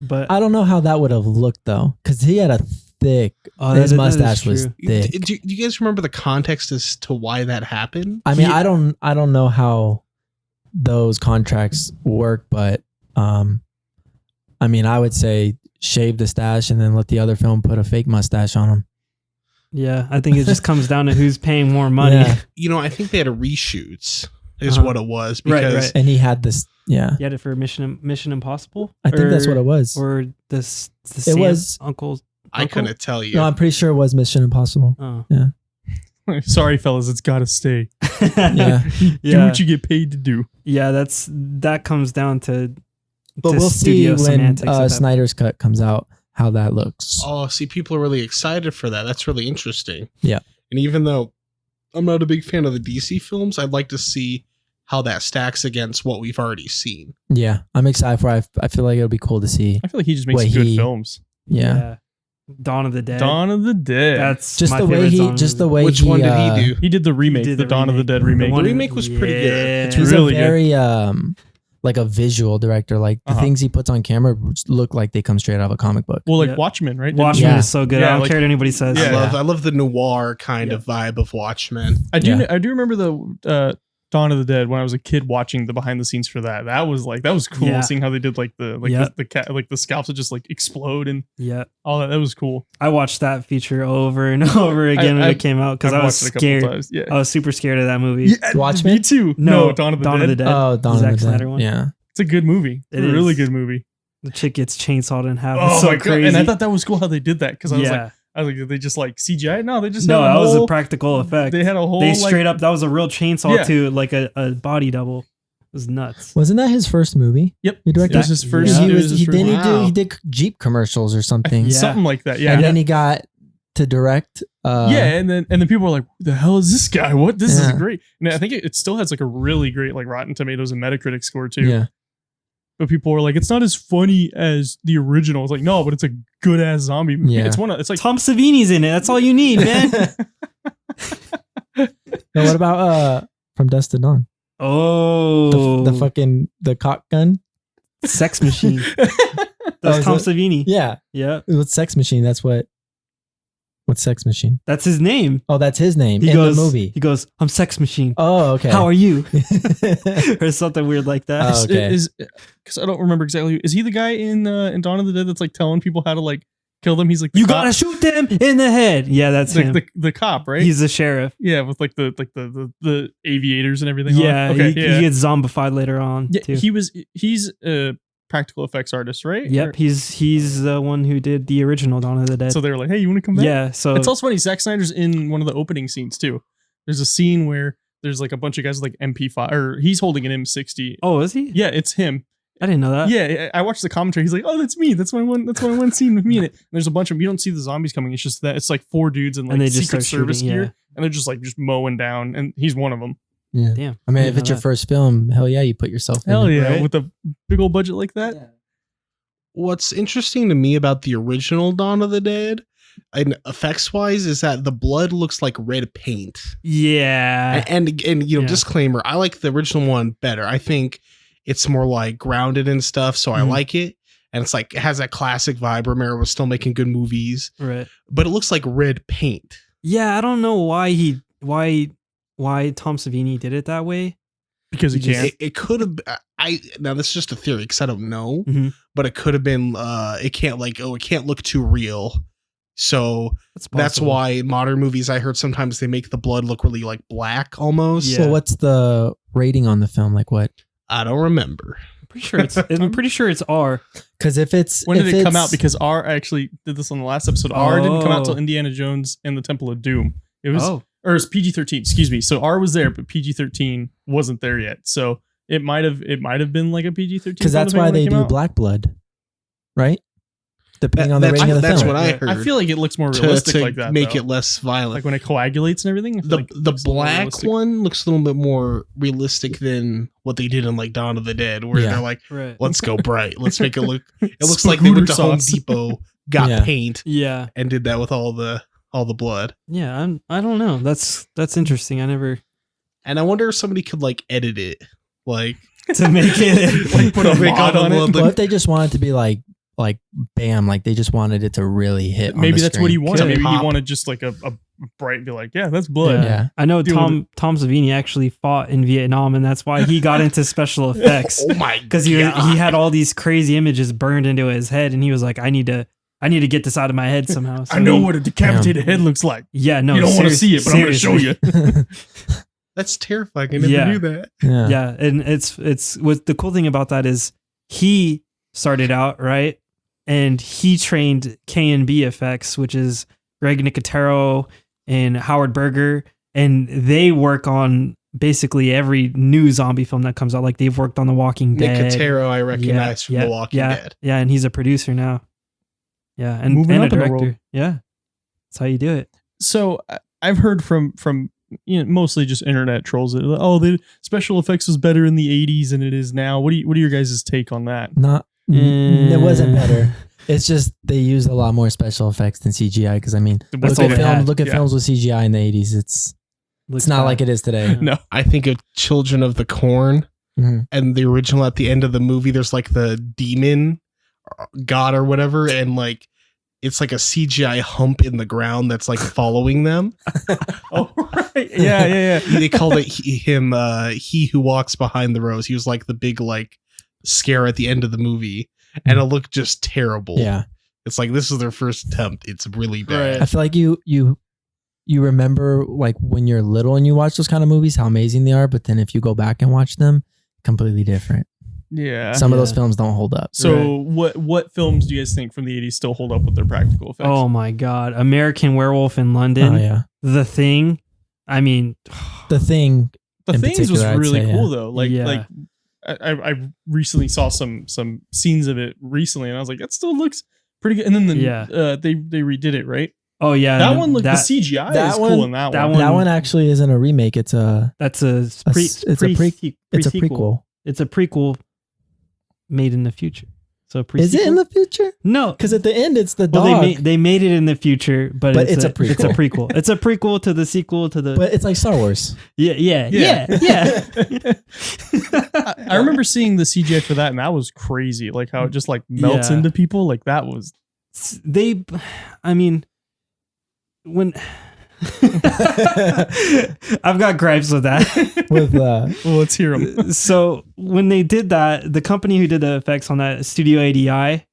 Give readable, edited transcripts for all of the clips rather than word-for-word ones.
But I don't know how that would have looked though, because he had a thick. His mustache was thick. Do you guys remember the context as to why that happened? I mean, I don't know how those contracts work, but I mean, I would say shave the stash and then let the other film put a fake mustache on him. Yeah, I think it just comes down to who's paying more money. Yeah. I think they had a reshoots is what it was. Because right. And he had this, You had it for Mission Impossible? I think that's what it was. Or the it was Uncle's I couldn't tell you. No, I'm pretty sure it was Mission Impossible. Oh. Yeah. Sorry, fellas, it's got to stay. Yeah. Do what you get paid to do. Yeah, that comes down to. But we'll see when Snyder's Cut comes out how that looks. Oh, see, people are really excited for that. That's really interesting. Yeah. And even though I'm not a big fan of the DC films, I'd like to see how that stacks against what we've already seen. Yeah, I'm excited for it. I feel like it'll be cool to see. I feel like he just makes good films. Yeah. Dawn of the Dead. That's just the way Which one did he do? He did the remake, the Dawn of the Dead remake. The remake was pretty good. It's He's really a very like a visual director. Like the things he puts on camera look like they come straight out of a comic book. Well, like Watchmen, right? Watchmen is so good. I don't care what anybody says. I love the noir kind of vibe of Watchmen. I do remember the Dawn of the Dead when I was a kid watching the behind the scenes for that. That was cool seeing how they did like the scalps would just like explode and all that. That was cool. I watched that feature over and over again when it came out because I was scared. I was super scared of that movie. Yeah, Watchmen? Me too. No, Dawn of the Dead. Oh, Dawn of the Dead. Snyder one. Yeah. It's a good movie. It's a really good movie. The chick gets chainsawed in half. Oh it's so my crazy. God. And I thought that was cool how they did that because I was like, did they just like CGI? No, they just had that was a practical effect. They had a whole. They straight up. That was a real chainsaw too, like a body double. It was nuts. Wasn't that his first movie? Yep, he directed. It was his first. Yeah. He did Jeep commercials or something. Something like that. Yeah, and then he got to direct. And then people were like, "Who the hell is this guy? What? This is great." And I think it still has like a really great like Rotten Tomatoes and Metacritic score too. Yeah. But people were like, it's not as funny as the original. It's like, no, but it's a good ass zombie movie. Yeah. It's like Tom Savini's in it. That's all you need, man. Now, what about From Dusk to Dawn? Oh, the cock gun, Sex Machine. That's Tom Savini. Yeah. With Sex Machine, what's Sex Machine? That's his name. Oh, that's his name in the movie. He goes, I'm Sex Machine. Oh, okay. How are you? Or something weird like that. Oh, okay. Because I don't remember exactly. Is he the guy in Dawn of the Dead that's like telling people how to like kill them? He's like, you gotta shoot them in the head. Yeah, that's him. The cop, right? He's the sheriff. Yeah, with like the aviators and everything. Yeah, he gets zombified later on. Yeah, too. He's a practical effects artist, right? Yep, he's the one who did the original Dawn of the Dead. So they were like, hey, you want to come back? Yeah, so it's also funny. Zack Snyder's in one of the opening scenes too. There's a scene where there's like a bunch of guys with like MP5, or he's holding an M60. Oh, is he? Yeah, it's him. I didn't know that. Yeah, I watched the commentary. He's like, "Oh, that's me. That's my one scene with me in it." And there's a bunch of you don't see the zombies coming. It's just that it's like 4 dudes in like and they just Secret Service shooting, gear, and they're just mowing down, and he's one of them. Yeah, damn. I mean, if it's your first film, hell yeah, you put yourself in it, right? with a big old budget like that. Yeah. What's interesting to me about the original Dawn of the Dead, and effects wise, is that the blood looks like red paint. Yeah, and disclaimer, I like the original one better. I think it's more like grounded and stuff, so I like it. And it's like, it has that classic vibe. Romero was still making good movies. Right. But it looks like red paint. Yeah, I don't know why Tom Savini did it that way. Because he can. It could have. Now this is just a theory because I don't know. Mm-hmm. But it could have been. It can't look too real. So that's why in modern movies I heard sometimes they make the blood look really like black almost. Yeah. So what's the rating on the film? Like what? I don't remember. I'm pretty sure it's R. Because if it's when did it come out? Because R actually did this on the last episode. R didn't come out till Indiana Jones and the Temple of Doom. It was or it's PG-13. Excuse me. So R was there, but PG-13 wasn't there yet. So it might have been like a PG-13. Because that's why they do black blood, right? Depending on the rating of the film. That's what I heard. I feel like it looks more realistic like that. Make it less violent. Like when it coagulates and everything. The black one looks a little bit more realistic than what they did in like Dawn of the Dead, where they're like, let's go bright. Let's make it look. It looks like they went to Home Depot, got paint, and did that with all the blood. Yeah, I don't know. That's interesting. And I wonder if somebody could like edit it, like to make it like put a mod on it. What if they just wanted to be like like bam, like they just wanted it to really hit. Maybe that's what he wanted. Maybe pop. he wanted just like a bright, be like, yeah, that's blood. Yeah. I know Tom Savini actually fought in Vietnam, and that's why he got into special effects. Oh my god! Because he had all these crazy images burned into his head, and he was like, I need to get this out of my head somehow. So I know what a decapitated head looks like. Yeah, no, you don't want to see it, but seriously. I'm going to show you. That's terrifying. I never knew that. Yeah, and it's what the cool thing about that is he started out right, and he trained K&B Effects, which is Greg Nicotero and Howard Berger, and they work on basically every new zombie film that comes out. Like they've worked on The Walking Dead. Nicotero, I recognize from The Walking Dead. Yeah, and he's a producer now. Yeah, and a director. Yeah, that's how you do it. So I've heard from mostly just internet trolls that the special effects was better in the 80s than it is now. What are your guys' take on that? It wasn't better. It's just they used a lot more special effects than CGI. Because I mean, look at films with CGI in the 80s. It's not like it is today. No, I think of Children of the Corn and the original. At the end of the movie, there's like the demon god or whatever, and like it's like a CGI hump in the ground that's like following them. Oh right, yeah. They called it him He Who Walks Behind the Rose. He was like the big like scare at the end of the movie, and it looked just terrible. Yeah, it's like this is their first attempt. It's really bad. Right. I feel like you remember like when you're little and you watch those kind of movies how amazing they are, but then if you go back and watch them, completely different. Yeah, some of those films don't hold up. So what films do you guys think from the 80s still hold up with their practical effects? Oh my god, American Werewolf in London. Oh yeah, The Thing. I mean, The Thing was really cool though. Like I recently saw some scenes of it recently, and I was like, that still looks pretty good. And then they redid it, right? Oh yeah, that one looked the CGI is cool in that one. That one actually isn't a remake. It's a prequel. It's a prequel made in the future. So is it in the future? No, because at the end it's the dog. Well, they made it in the future, but it's a prequel. It's a prequel. It's a prequel to the sequel to the. But it's like Star Wars. Yeah. I remember seeing the CGI for that, and that was crazy. Like how it just like melts into people. Like that was. I mean, when. I've got gripes with that. Well, let's hear them. So when they did that, the company who did the effects on that, Studio ADI,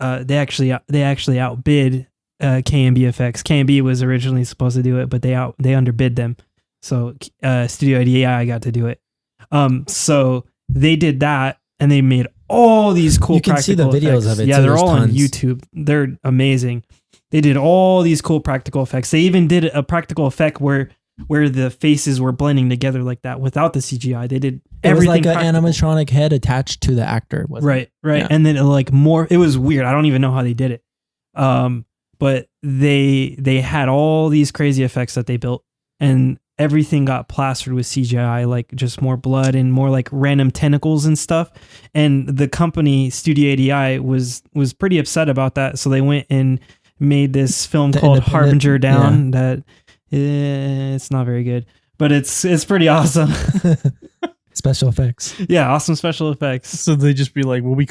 they actually outbid K&B Effects. K&B was originally supposed to do it, but they underbid them. So Studio ADI got to do it. So they did that, and they made all these cool. You can see the videos of it. Yeah, they're all on YouTube. They're amazing. They did all these cool practical effects. They even did a practical effect where the faces were blending together like that without the CGI. They did everything. It was like an animatronic head attached to the actor. Right. Yeah. And then it was weird. I don't even know how they did it. But they had all these crazy effects that they built, and everything got plastered with CGI, like just more blood and more like random tentacles and stuff. And the company Studio ADI was pretty upset about that. So they went and made this film called Harbinger Down that it's not very good, but it's pretty awesome. Special effects. Yeah, awesome special effects. So they just be like, well, we